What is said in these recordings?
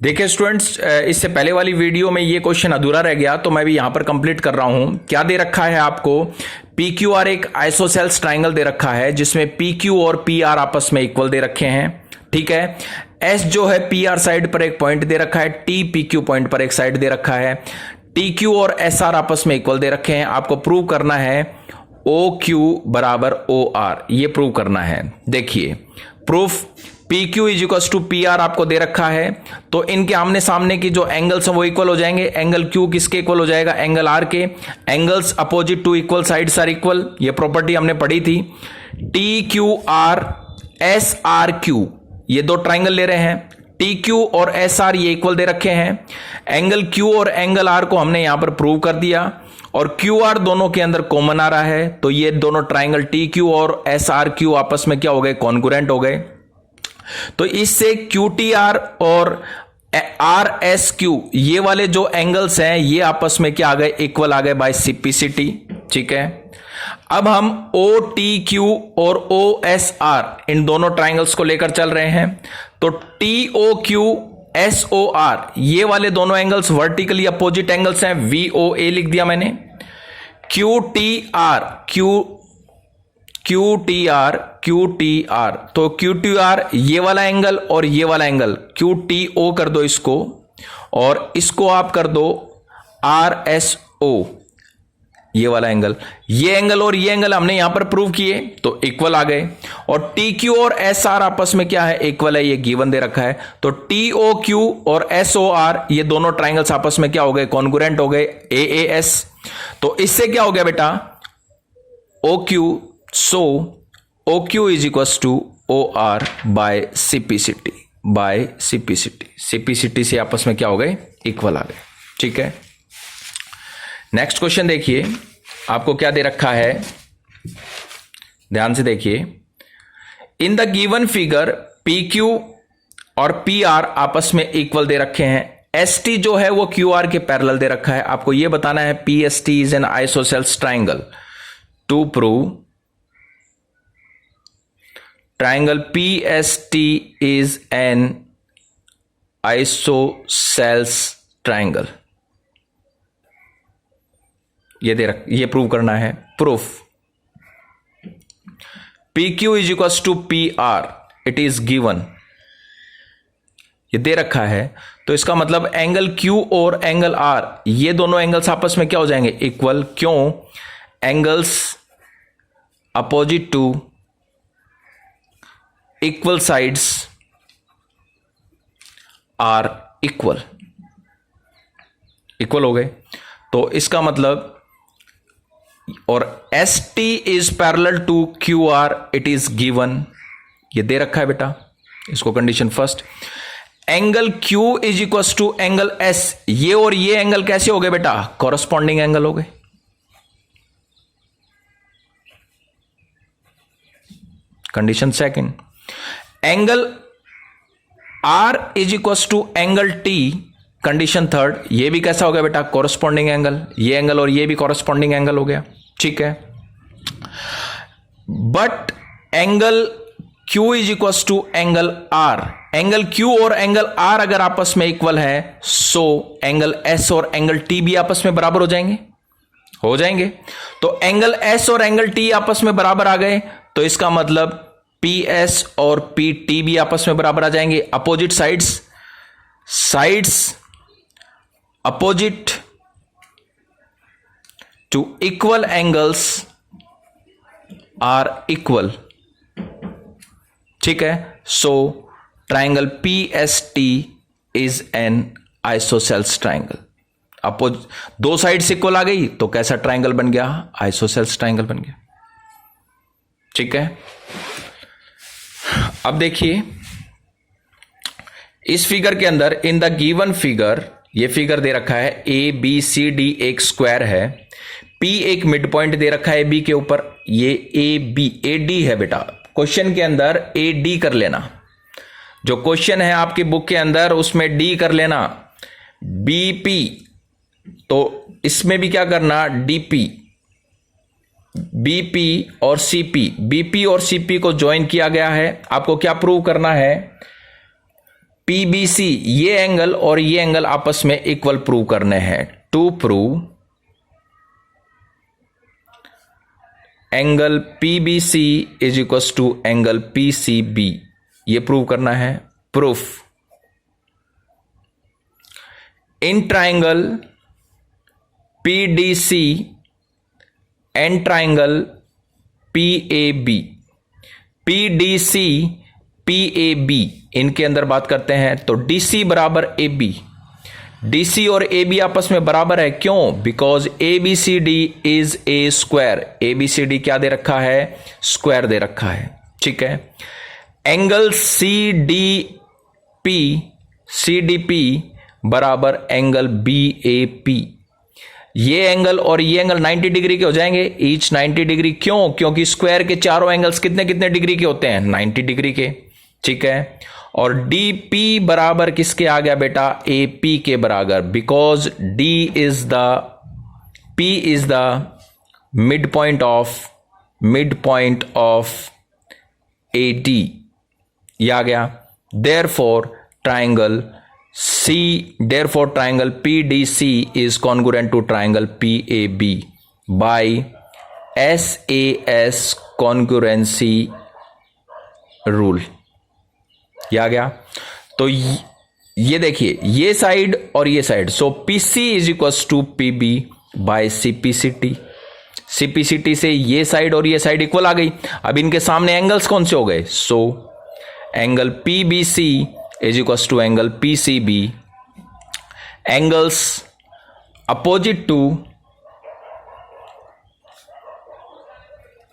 देखिए स्टूडेंट्स, इससे पहले वाली वीडियो में ये क्वेश्चन अधूरा रह गया तो मैं भी यहां पर कंप्लीट कर रहा हूं। क्या दे रखा है आपको? पी क्यू आर एक आइसोसेल्स ट्राइंगल दे रखा है जिसमें पी क्यू और पी आर आपस में इक्वल दे रखे हैं। ठीक है, एस जो है पी आर साइड पर एक पॉइंट दे रखा है, टी पी क्यू पॉइंट पर एक साइड दे रखा है, टी क्यू और एस आर आपस में इक्वल दे रखे हैं। आपको प्रूव करना है ओ क्यू बराबर ओ आर, ये प्रूव करना है। देखिए proof, P Q is equal to P R आपको दे रखा है तो इनके आमने सामने की जो एंगल्स हैं वो इक्वल हो जाएंगे। एंगल क्यू किसके इक्वल हो जाएगा? एंगल आर के। Angles opposite to equal sides are equal, ये प्रॉपर्टी हमने पढ़ी थी। T Q R S R Q, ये दो ट्राइंगल ले रहे हैं, टी क्यू और एस आर ये इक्वल दे रखे हैं। एंगल क्यू और एंगल आर को हमने यहां पर प्रूव कर दिया और क्यू आर दोनों के अंदर कॉमन आ रहा है तो ये दोनों ट्राइंगल टी क्यू और एस आर क्यू आपस में क्या हो गए? कॉन्ग्रुएंट हो गए। तो इससे क्यू टी आर और आर एस क्यू ये वाले जो एंगल्स हैं ये आपस में क्या आ गए? इक्वल आ गए बाय सिंप्लिसिटी। ठीक है, अब हम ओ टी क्यू और ओ एस आर इन दोनों ट्राइंगल्स को लेकर चल रहे हैं। तो T O Q S O R ये वाले दोनों एंगल्स वर्टिकली अपोजिट एंगल्स हैं, वी ओ ए लिख दिया मैंने। Q T R Q T R, तो क्यू टी आर ये वाला एंगल और ये वाला एंगल क्यू टी ओ कर दो इसको, और इसको आप कर दो आर एस ओ, ये वाला एंगल। ये एंगल और ये एंगल हमने यहां पर प्रूव किए तो इक्वल आ गए। और टी क्यू और एस आर आपस में क्या है? इक्वल है, ये गिवन दे रखा है। तो टी ओ क्यू और एस ओ आर ये दोनों ट्राइंगल्स आपस में क्या हो गए? कॉन्ग्रुएंट हो गए, ए ए एस। तो इससे क्या हो गया बेटा? O Q, so O Q is equal to O R by simplicity, simplicity से आपस में क्या हो गए? इक्वल आ गए। ठीक है, नेक्स्ट क्वेश्चन देखिए, आपको क्या दे रखा है, ध्यान से देखिए। In the given figure P Q और पी आर आपस में इक्वल दे रखे हैं। एस टी जो है वो क्यू आर के पैरेलल दे रखा है। आपको यह बताना है P S T is an isosceles triangle. To prove triangle PST is an isosceles triangle, ये प्रूव करना है। Proof, PQ is equal to PR, it is given, ये दे रखा है। तो इसका मतलब एंगल Q और एंगल R ये दोनों एंगल्स आपस में क्या हो जाएंगे? इक्वल। क्यों? Angles opposite to equal sides are equal, equal हो गए। तो इसका मतलब, और S T is parallel to Q R, it is given, ये दे रखा है बेटा। इसको condition first. Angle Q is equal to angle S, ये और ये एंगल कैसे हो गए बेटा? कॉरस्पॉन्डिंग एंगल हो गए। Condition second, angle R is equal to angle T, condition third, ये भी कैसा हो गया बेटा? कॉरस्पॉन्डिंग एंगल, ये एंगल और ये भी कॉरस्पॉन्डिंग एंगल हो गया। ठीक है, but angle Q is equal to angle R, angle Q और एंगल आर अगर आपस में इक्वल है सो एंगल एस और एंगल टी भी आपस में बराबर हो जाएंगे। तो एंगल एस और एंगल टी आपस में बराबर आ गए तो इसका मतलब पी एस और पी टी भी आपस में बराबर आ जाएंगे। Opposite sides opposite to equal angles are equal. ठीक है, so triangle P S T is an isosceles triangle. दो साइड्स इक्वल आ गई तो कैसा ट्राइंगल बन गया? आइसोसेल्स ट्राइंगल बन गया। ठीक है, अब देखिए इस फिगर के अंदर, इन द गिवन फिगर, ये फिगर दे रखा है ए बी सी डी एक स्क्वायर है, पी एक मिड पॉइंट दे रखा है बी के ऊपर, ये ए बी ए डी है बेटा। क्वेश्चन के अंदर ए डी कर लेना, जो क्वेश्चन है आपकी बुक के अंदर उसमें डी कर लेना। बी पी, तो इसमें भी क्या करना? डीपी, बीपी और सीपी, बीपी और सीपी को ज्वाइन किया गया है। आपको क्या प्रूव करना है? PBC, ये एंगल और ये एंगल आपस में इक्वल प्रूव करने हैं। To prove angle PBC is equal to angle PCB, ये प्रूव करना है। Proof in triangle PDC and triangle PAB, PDC PAB इनके अंदर बात करते हैं तो DC बराबर AB, DC और AB आपस में बराबर है। क्यों? Because ABCD is a square, ABCD क्या दे रखा है? स्क्वायर दे रखा है। ठीक है। एंगल CDP बराबर एंगल BAP, ये एंगल और ये एंगल 90 डिग्री के हो जाएंगे, ईच 90 डिग्री। क्यों? क्योंकि स्क्वायर के चारों एंगल्स कितने कितने डिग्री के होते हैं? 90 डिग्री के। ठीक है। और DP बराबर किसके आ गया बेटा? AP के बराबर, because P is the mid point of AD, ये आ गया। Therefore triangle PDC is congruent to triangle PAB by SAS congruency rule, ये आ गया। तो ये देखिए, ये साइड और ये side, so PC is equal to PB by CPCT से ये साइड और ये साइड इक्वल आ गई। अब इनके सामने एंगल्स कौन से हो गए? So angle PBC is equal to angle PCB, angles opposite to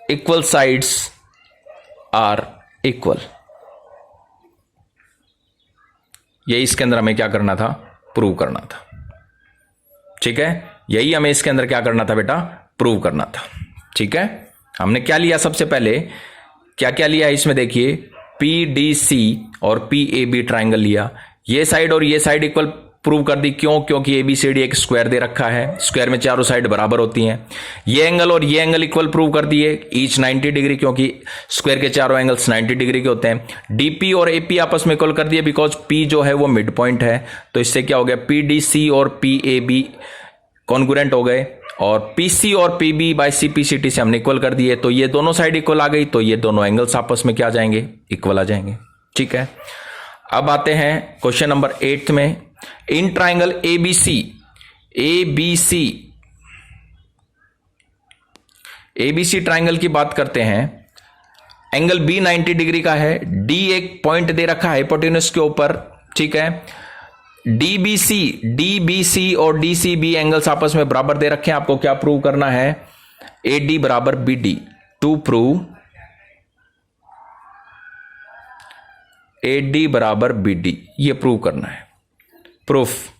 equal sides are equal. यही इसके अंदर हमें क्या करना था? प्रूव करना था। ठीक है, यही हमें इसके अंदर क्या करना था बेटा? प्रूव करना था। ठीक है। हमने क्या लिया? सबसे पहले क्या क्या लिया है इसमें देखिए, PDC और PAB ट्राइंगल लिया, ये साइड और ये साइड इक्वल प्रूव कर दी। क्यों? क्योंकि ABCD एक स्क्वायर दे रखा है, स्क्वायर में चारों साइड बराबर होती हैं। ये एंगल और ये एंगल इक्वल प्रूव कर दिए, ईच 90 डिग्री, क्योंकि स्क्वायर के चारों एंगल्स 90 डिग्री के होते हैं। DP और AP आपस में इक्वल कर दिए, बिकॉज P जो है वो मिड पॉइंट है। तो इससे क्या हो गया? PDC और PAB कॉन्ग्रुएंट हो गए, और PC और PB बाय CPCT से हमने इक्वल कर दिए। तो ये दोनों साइड इक्वल आ गई, तो ये दोनों एंगल्स आपस में क्या आ जाएंगे? इक्वल आ जाएंगे। ठीक है। अब आते हैं क्वेश्चन नंबर 8 में। इन ट्राइंगल ABC ट्राइंगल की बात करते हैं। एंगल B 90 डिग्री का है, D एक पॉइंट दे रखा है हाइपोटेन्यूज के ऊपर। ठीक है। DBC और DCB एंगल्स आपस में बराबर दे रखे हैं। आपको क्या प्रूव करना है? AD बराबर BD। टू प्रूव AD बराबर BD, ये प्रूव करना है। प्रूफ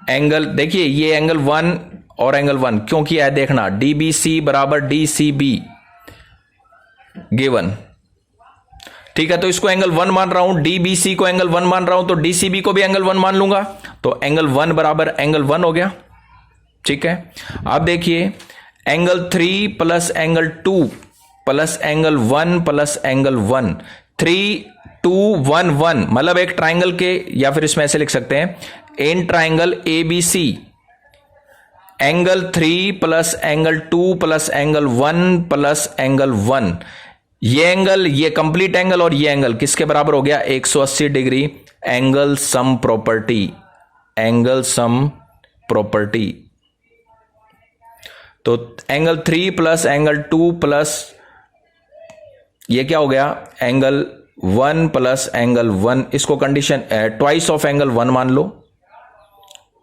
एंगल देखिए, ये एंगल 1 और एंगल 1 क्यों किया है देखना। DBC बराबर DCB गिवन। ठीक है, तो इसको एंगल 1 मान रहा हूं, DBC को एंगल 1 मान रहा हूं, तो DCB को भी एंगल 1 मान लूंगा, तो एंगल 1 बराबर एंगल 1 हो गया। ठीक है। अब देखिए, angle 3 plus angle 2 plus angle 1 plus angle 1, 3 2 1 1, मतलब एक ट्राइंगल के, या फिर इसमें ऐसे लिख सकते हैं, in triangle ABC angle 3 plus angle 2 plus angle 1 plus angle 1, ये एंगल, ये कंप्लीट एंगल और ये एंगल किसके बराबर हो गया? 180 डिग्री। Angle sum property. तो एंगल 3 प्लस एंगल 2 प्लस ये क्या हो गया? एंगल 1 प्लस एंगल 1, इसको कंडीशन ट्वाइस ऑफ एंगल 1 मान लो,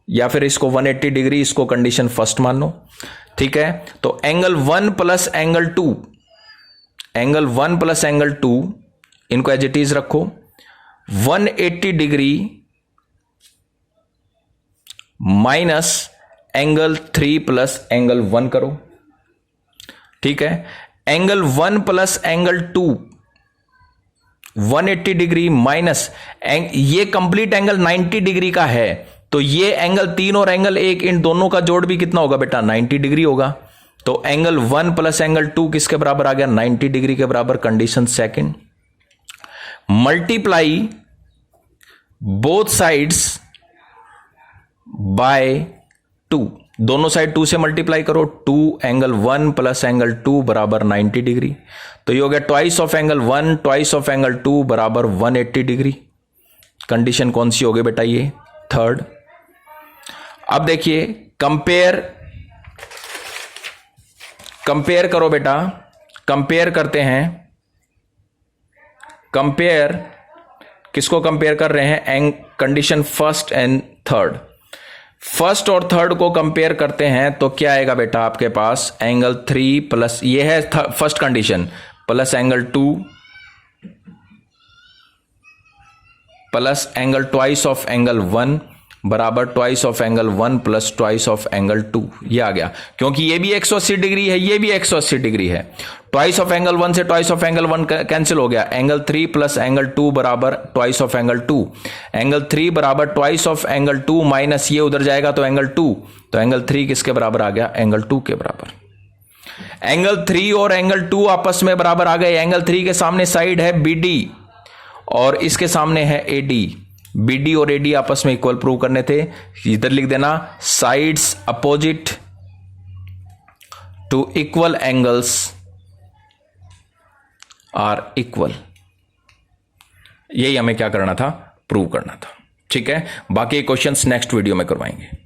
या फिर इसको 180 डिग्री, इसको कंडीशन फर्स्ट मान लो। ठीक है। तो angle 1 plus angle 2, angle 1 plus angle 2, इनको एज इट इज रखो। 180 degree minus angle 3 plus angle 1 करो। ठीक है। Angle 1 plus angle 2 180 degree minus ये कंप्लीट एंगल 90 डिग्री का है, तो ये एंगल 3 और एंगल 1, इन दोनों का जोड़ भी कितना होगा बेटा? 90 डिग्री होगा। तो एंगल 1 प्लस एंगल 2 किसके बराबर आ गया? 90 डिग्री के बराबर। Condition second, multiply both sides by 2, दोनों साइड 2 से मल्टीप्लाई करो, 2 एंगल 1 प्लस एंगल 2 बराबर 90 डिग्री। तो ये हो गया twice of angle 1 twice of angle 2 बराबर 180 डिग्री। कंडीशन कौन सी हो गई बेटा? ये थर्ड। अब देखिए कंपेयर करो बेटा, कंपेयर करते हैं। कंपेयर किसको कंपेयर कर रहे हैं? Condition first and third. First और थर्ड को कंपेयर करते हैं तो क्या आएगा बेटा आपके पास? एंगल 3 प्लस, ये है first condition, plus angle 2 plus angle twice of angle 1 बराबर twice of angle 1 plus twice of angle 2। ये आ गया, क्योंकि ये भी 180 डिग्री है, ये भी 180 डिग्री है। ट्वाइस ऑफ एंगल 1 से ट्वाइस ऑफ एंगल 1 कैंसिल हो गया। एंगल 3 प्लस एंगल 2 बराबर ट्वाइस ऑफ एंगल 2। एंगल 3 बराबर ट्वाइस ऑफ एंगल 2 माइनस ये उधर जाएगा तो एंगल 2, तो एंगल 3 किसके बराबर आ गया? एंगल 2 के बराबर। एंगल 3 और एंगल 2 आपस में बराबर आ गए। एंगल 3 के सामने साइड है BD और इसके सामने है AD। BD और AD आपस में इक्वल प्रूव करने थे। इधर लिख देना sides opposite to equal angles are equal. यही हमें क्या करना था? प्रूव करना था। ठीक है, बाकी क्वेश्चंस नेक्स्ट वीडियो में करवाएंगे।